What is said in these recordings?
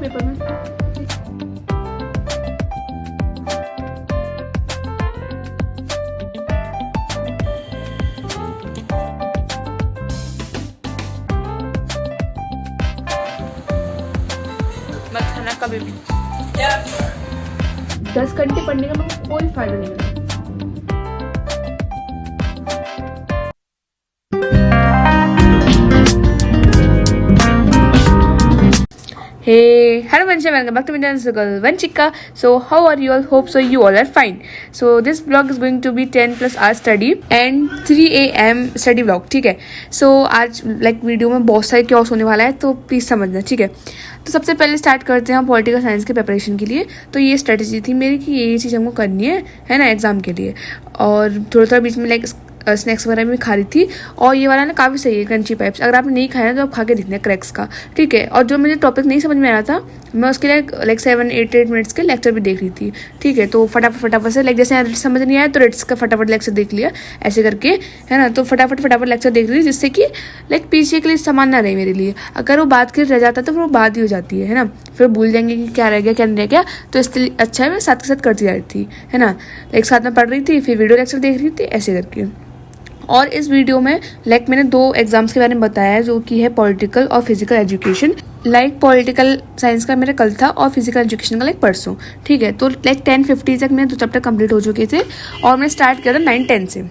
Paper में। मत खाना कभी भी। 10 घंटे पढ़ने का मुझे कोई फायदा नहीं मिला। Hey, hello Vanshika, welcome back to my channel circle Vanchika. So how are you all? Hope so you all are fine. So this vlog is going to be 10 plus hours study and 3 AM study vlog. ठीक है. So आज video में बहुत सारे chaos होने वाला है, तो प्लीज़ समझना, ठीक है. तो सबसे पहले स्टार्ट करते हैं पॉलिटिकल साइंस के प्रिपरेशन के लिए. तो ये स्ट्रेटेजी थी मेरी कि ये चीज़ हमको करनी है ना, एग्जाम के लिए. और थोड़ा थोड़ा बीच में स्नैक्स वगैरह भी खा रही थी. और ये वाला ना काफ़ी सही है, क्रंची पाइप्स. अगर आपने नहीं खाया तो आप खा के देखना, क्रैक्स का, ठीक है. और जो मुझे टॉपिक नहीं समझ में आ रहा था, मैं उसके लिए 7-8 मिनट्स के लेक्चर भी देख रही थी, ठीक है. तो फटाफट से जैसे रिट्स समझ नहीं आया तो रिट्स का फटाफट लेक्चर देख लिया, ऐसे करके, है ना. तो फटाफट लेक्चर देख रही थी, जिससे कि पीछे के लिए सामान ना रहे मेरे लिए. अगर वो बात के रह जाता तो फिर वो बात ही हो जाती है ना. फिर भूल जाएंगे कि क्या रह गया क्या नहीं रह गया. तो इसलिए अच्छा है मैं साथ के साथ करती जा रही थी, है ना. एक साथ में पढ़ रही थी, फिर वीडियो लेक्चर देख रही थी, ऐसे करके. और इस वीडियो में मैंने 2 एग्जाम्स के बारे में बताया है, जो कि है पॉलिटिकल और फिजिकल एजुकेशन. पॉलिटिकल साइंस का मेरा कल था और फिजिकल एजुकेशन का परसों, ठीक है. तो 10:50 तक मेरे 2 चैप्टर कंप्लीट हो चुके थे और मैं स्टार्ट किया था 9-10 से.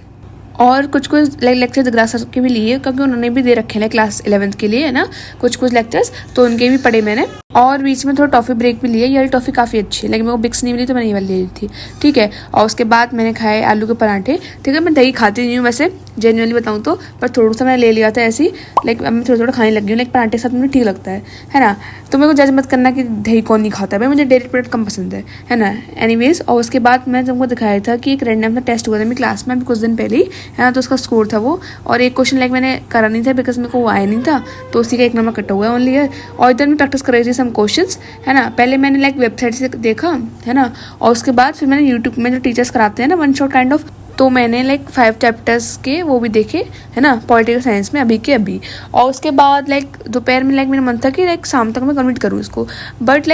और कुछ लेक्चर दिग्रा सर के भी लिए, क्योंकि उन्होंने भी दे रखे हैं क्लास 11th के लिए, है ना, कुछ लेक्चर्स, तो उनके भी पढ़े मैंने. और बीच में थोड़ा टॉफ़ी ब्रेक भी लिया. ये वाली टॉफ़ी काफ़ी अच्छी है, लेकिन मेरे को बिक्स नहीं मिली तो मैंने ये वाली ले ली थी, ठीक है. और उसके बाद मैंने खाए आलू के पराठे, ठीक है. मैं दही खाती नहीं हूँ वैसे, जेन्युइनली बताऊँ तो, पर थोड़ा सा मैंने ले लिया था ऐसे ही. अब मैं थोड़ा खाने लगी हूँ. पराठे के साथ मुझे ठीक लगता है ना. तो मेरे को जज मत करना कि दही कौन नहीं खाता है भाई, मुझे डेयरी प्रोडक्ट कम पसंद है ना. एनीवेज, और उसके बाद मैं तुमको दिखाया था कि एक रैंडम सा टेस्ट हुआ था मेरी क्लास में अभी कुछ दिन पहले ही, है ना. तो उसका स्कोर था वो, और एक क्वेश्चन मैंने करा नहीं था बिकॉज मेरे को वो आया नहीं था, तो उसी का 1 नंबर कटा हुआ है ओनली है. और इधर मैं प्रैक्टिस कर रही थी सम क्वेश्चंस, है ना. पहले मैंने वेबसाइट से देखा, है ना. और उसके बाद फिर मैंने यूट्यूब में जो टीचर्स कराते हैं ना, वन शॉट काइंड ऑफ, तो मैंने 5 चैप्टर्स के वो भी देखे, है ना, पॉलिटिकल साइंस में अभी के अभी. और उसके बाद दोपहर में मेरा मन था कि शाम तक मैं कंप्लीट करूँ इसको. बट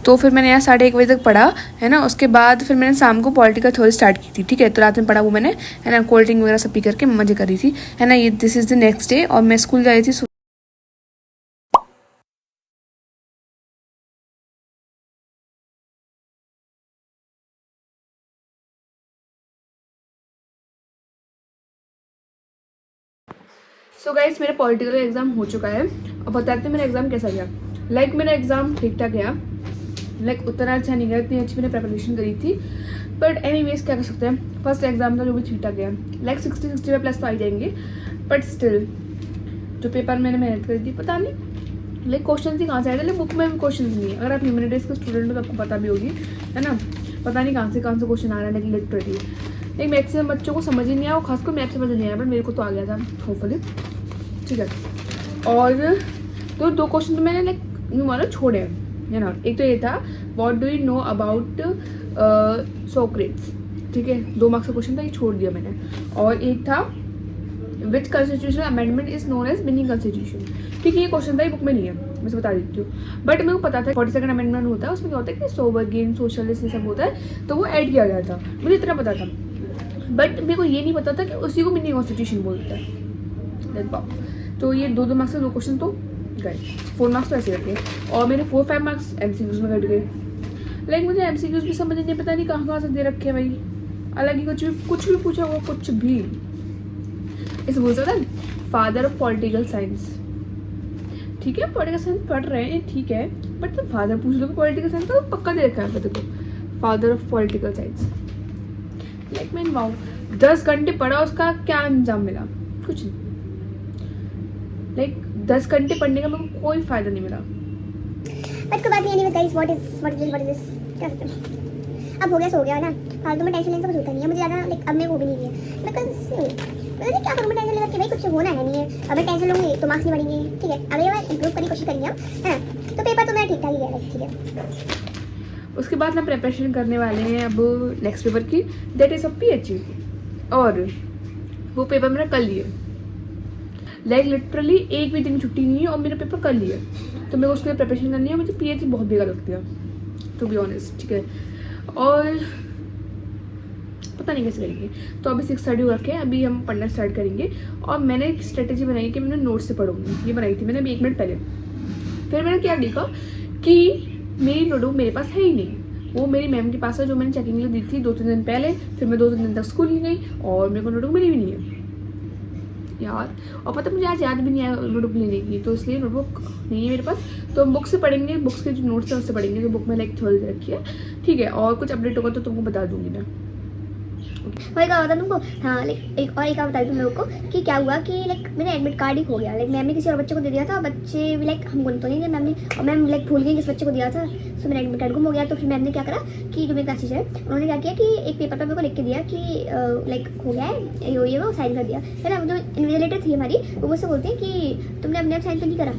तो फिर मैंने यहाँ 1:30 बजे तक पढ़ा, है ना. उसके बाद फिर मैंने शाम को पॉलिटिकल थ्योरी स्टार्ट की थी, ठीक है. तो रात में पढ़ा वो मैंने, है ना. कोल्ड ड्रिंक वगैरह सब पी करके मजे कर रही थी, है ना. ये this is the next day और मैं स्कूल जा रही थी. सो गाइस, मेरा पॉलिटिकल एग्जाम हो चुका है और बताते हैं मेरा एग्जाम कैसा गया. मेरा एग्जाम ठीक ठाक गया, उतना अच्छा नहीं गया, इतनी अच्छी मैंने प्रिपरेशन करी थी. बट एनीवेज क्या कर सकते हैं, फर्स्ट एग्जाम था जो भी ठीक ठाक गया. 60-65 प्लस तो आ जाएंगे. बट स्टिल जो पेपर मैंने मेहनत करी थी, पता नहीं क्वेश्चन ही कहाँ से आए थे. बुक में भी क्वेश्चन नहीं है. अगर आप ह्यूमैनिटीज़ के स्टूडेंट हो तो आपको पता भी होगी, है ना. पता नहीं कहाँ से क्वेश्चन आ रहा है लिटरेटली. मैक्सिमम बच्चों को समझ ही नहीं आया, और खासकर मैथ समझ नहीं आया, बट मेरे को तो आ गया था होपफुली, ठीक है. और तो 2 क्वेश्चन तो मैंने यूँ मानो छोड़े, है ना. एक तो ये था, what do you know about Socrates, ठीक है. 2 मार्क्स का क्वेश्चन था, ये छोड़ दिया मैंने. और एक था, which constitutional amendment is known as mini constitution, ठीक है. ये क्वेश्चन था, ये बुक में नहीं है, मैं से बता देती हूँ. बट मेरे को पता था 42nd अमेंडमेंट होता है, उसमें क्या होता है कि सोवर्गेन सोशलिस्ट ये सब होता है, तो वो ऐड किया गया था, मुझे इतना पता था. बट मेरे को ये नहीं पता था कि उसी को मिनी कॉन्स्टिट्यूशन बोलता है. तो ये 2 मार्क्स से 2 क्वेश्चन तो गए, 4 मार्क्स तो ऐसे कट गए. और मेरे 4-5 मार्क्स एमसीक्यूज में कट गए. मुझे एमसीक्यूज भी समझ नहीं, पता नहीं कहाँ से दे रखे हैं भाई. अलग ही कुछ भी पूछा हुआ, कुछ भी. इसे बोल सकता है फादर ऑफ पॉलिटिकल साइंस, ठीक है. पॉलिटिकल साइंस पढ़ रहे हैं, ठीक है. बट तुम फादर पूछ लो पॉलिटिकल साइंस का, तो पक्का दे रखा है देखो, फादर ऑफ पॉलिटिकल साइंस. मैंने वाओ 10 घंटे पढ़ा, उसका क्या अंजाम मिला, कुछ नहीं. 10 घंटे पढ़ने का मेरे को कोई फायदा नहीं मिला. बट कोई बात नहीं. Anyways guys, what is this, क्या करते हैं, अब हो गया सो गया ना. फालतू में टेंशन लेने का कुछ होता नहीं है. मुझे ज़्यादा अब मैं वो भी नहीं है, मैं पता नहीं क्या करूँ. मैं टेंशन लेकर भाई कुछ होना है नहीं है. अब मैं टेंशन लूँगी तो मार्क्स नहीं बढ़ेंगे, ठीक है. अगर मैं इंप्रूव करने की कोशिश करेंगे हम, है ना. तो पेपर तो मेरा ठीक ठाक ही गया, ठीक है. उसके बाद हम प्रिपरेशन करने वाले हैं अब नेक्स्ट पेपर की, दैट इज ऑफ पीएचई. और वो पेपर मेरा कल ही है. लिटरली एक भी दिन छुट्टी नहीं है और मेरा पेपर कल ही है. तो मेरे को उसके लिए प्रिपरेशन करनी है। मुझे पीएचडी बहुत बेकार लगती है टू बी ऑनेस्ट, ठीक है। और पता नहीं कैसे करेंगे। तो अभी 6:30 रखे हैं, अभी हम पढ़ना स्टार्ट करेंगे। और मैंने एक स्ट्रेटेजी बनाई कि मैंने नोट से पढ़ूंगी, ये बनाई थी मैंने अभी 1 मिनट पहले। फिर मैंने क्या देखा कि मेरी नोटबुक मेरे पास है ही नहीं, वो मेरी मैम के पास है जो मैंने चेकिंग के लिए दी थी 2-3 दिन पहले। फिर मैं 2-3 दिन तक स्कूल नहीं गई और मेरे को नोटबुक मिली भी नहीं है यार। और पता मुझे आज याद भी नहीं आया नोटबुक लेने की, तो इसलिए नोटबुक नहीं है मेरे पास। तो हम बुक से पढ़ेंगे, बुक्स के जो नोट्स हैं उससे पढ़ेंगे, जो बुक में लाइक थोड़ी रखी है, ठीक है। और कुछ अपडेट होगा तो तुमको बता दूंगी मैं। वही कहा था तुमको, हाँ लाइक एक और बताई तुम लोगों को कि क्या हुआ कि लाइक मेरा एडमिट कार्ड ही खो गया। लाइक मैम ने किसी और बच्चे को दे दिया था, बच्चे भी लाइक हमको तो नहीं दिया मैम ने, और मैम लाइक भूल गई किस बच्चे को दिया था। सो मेरा एडमिट कार्ड गुम हो गया। तो फिर मैम ने क्या करा कि जो मेरी क्लास टीचर है उन्होंने क्या किया कि एक पेपर पर मेरे को लिख के दिया कि लाइक हो गया है ये वो साइन कर दिया है ना। जो इन्विजिलेटर थी हमारी वो मुझसे बोलती है कि तुमने अपने आप साइन तो नहीं करा,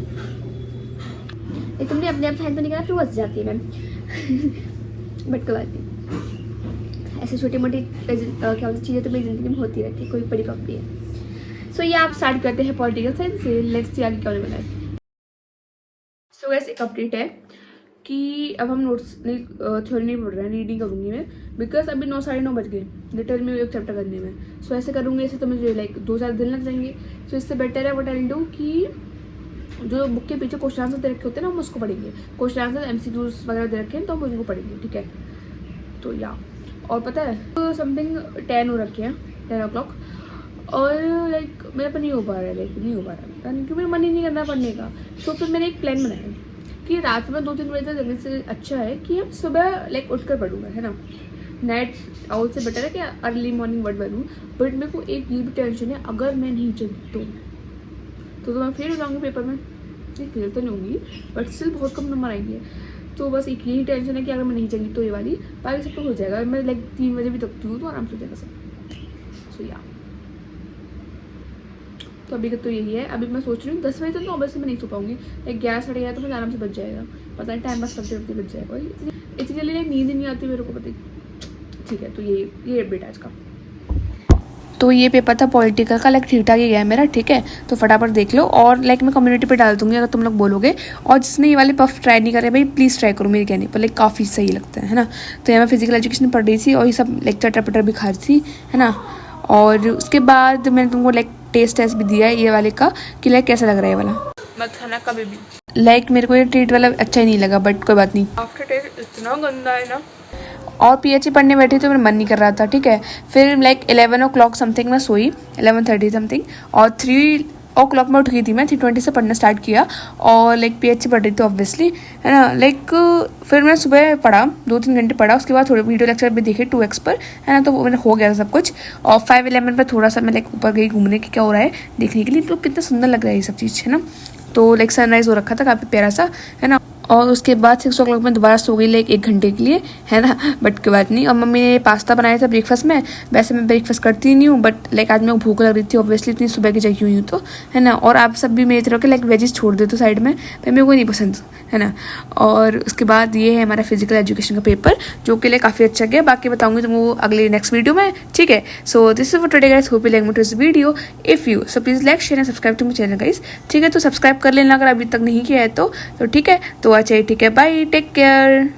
तुमने अपने आप साइन तो नहीं करा। फिर वो हंस जाती है मैम बट कोई बात नहीं, ऐसे छोटी मोटी क्या बोलते चीज़ें तो मेरी ज़िंदगी में होती रहती है, कोई बड़ी बात नहीं है। सो ये आप स्टार्ट करते हैं पॉलिटिकल साइंस से। लेट्स सी आगे क्या होने वाला है। सो गैस एक अपडेट है कि अब हम नोट्स नहीं थ्योरी नहीं पढ़ रहे हैं, रीडिंग करूँगी मैं, बिकॉज अभी 9 साढ़े 9 बज गए लिटरल में एक चैप्टर करने में। सो ऐसे करूँगी, ऐसे तो मुझे लाइक 2-4 दिन लग जाएंगे। सो इससे बेटर है व्हाट आई विल डू कि जो बुक के पीछे क्वेश्चन आंसर दे रखे होते हैं ना हम उसको पढ़ेंगे। क्वेश्चन आंसर MCQs वगैरह दे रखे हैं तो हम उनको पढ़ेंगे, ठीक है। तो या और पता है तो समथिंग 10 हो रखे हैं, 10 o'clock, और लाइक मेरा पर नहीं हो पा रहा है, लाइक नहीं हो पा रहा है क्योंकि मेरा मन ही नहीं करना पढ़ने का। सो फिर मैंने एक प्लान बनाया कि रात में 2-3 बजे तक जगने से अच्छा है कि हम सुबह लाइक उठ कर पढ़ूंगा, है ना। नाइट आउट से बेटर है कि अर्ली मॉर्निंग वर्ड बनूँ। बट मेरे को एक ये भी टेंशन है, अगर मैं नहीं चलती तो मैं फेल हो जाऊँगी पेपर में। नहीं फेल तो नहीं होंगी बट स्टिल बहुत कम नंबर आएंगे। तो बस एक यही टेंशन है कि अगर मैं नहीं जगी तो ये वाली, बाकी सब तो हो जाएगा। मैं लाइक 3 बजे भी तकती हूँ तो आराम से हो जाएगा सब। सो या तो अभी तक तो यही है। अभी मैं सोच रही हूँ 10 बजे तक 9 बजे से मैं नहीं सो पाऊँगी, लाइक 11 साढ़े 11 तो मुझे आराम से बच जाएगा। पता नहीं टाइम पास करते करते बच जाएगा, इतनी जल्दी लाइक नींद नहीं आती मेरे को, पता ही। ठीक है तो ये अपडेट आज का। तो ये पेपर था पॉलिटिकल का, लाइक ठीक ठाक ही गया है मेरा, ठीक है। तो फटाफट देख लो और लाइक मैं कम्युनिटी पे डाल दूंगी अगर तुम लोग बोलोगे। और जिसने ये वाले पफ ट्राई नहीं करे भाई प्लीज़ ट्राई करो मेरे कहने पर, लाइक काफ़ी सही लगता है ना। तो यहाँ मैं फिजिकल एजुकेशन पढ़ रही थी और ये सब लाइक चटर पटर भी खा रही थी, है ना। और उसके बाद मैंने तुमको लाइक टेस्ट भी दिया है ये वाले का कि लाइक कैसा लग रहा है ये वाला। मत खाना कभी भी, लाइक मेरे को ये ट्रीट वाला अच्छा ही नहीं लगा, बट कोई बात नहीं। आफ्टर टेस्ट इतना गंदा है ना। और PhD पढ़ने बैठी तो मेरा मन नहीं कर रहा था, ठीक है। फिर लाइक 11 o'clock समथिंग मैं सोई, 11:30 समथिंग, और 3 o'clock में उठ गई थी मैं। 3:20 से पढ़ना स्टार्ट किया और लाइक PhD पढ़ रही थी ऑब्वियसली, है ना। लाइक फिर मैं सुबह पढ़ा 2-3 घंटे पढ़ा, उसके बाद थोड़े वीडियो लेक्चर भी देखे 2x पर, है ना। तो वो मैंने हो गया था सब कुछ। और 5:11 पर थोड़ा सा मैं लाइक ऊपर गई घूमने की क्या हो रहा है देखने के लिए, तो कितना सुंदर लग रहा है ये सब चीज़, है ना। तो लाइक सनराइज हो रखा था काफ़ी प्यारा सा, है ना। और उसके बाद 6 o'clock में दोबारा सो गई लाइक 1 घंटे के लिए, है ना। बट कोई बात नहीं। और मम्मी ने पास्ता बनाया था ब्रेकफास्ट में। वैसे मैं ब्रेकफास्ट करती नहीं हूँ बट लाइक आज मेरे को भूख लग रही थी ऑब्वियसली, इतनी सुबह की जगी हुई हूँ तो, है ना। और आप सब भी मेरी तरह के लाइक वेजिस छोड़ देते हो साइड में, पर मेरे को नहीं पसंद, है ना। और उसके बाद ये है हमारा फिजिकल एजुकेशन का पेपर जो कि लिए काफ़ी अच्छा गया। बाकी बताऊँगी तुमको अगले नेक्स्ट वीडियो में, ठीक है। So this is for today guys, hope you like this video. If you so please like share and subscribe to my channel guys, ठीक है। तो सब्सक्राइब कर लेना अगर अभी तक नहीं किया है तो ठीक है। तो अच्छा ठीक है, बाय, टेक केयर।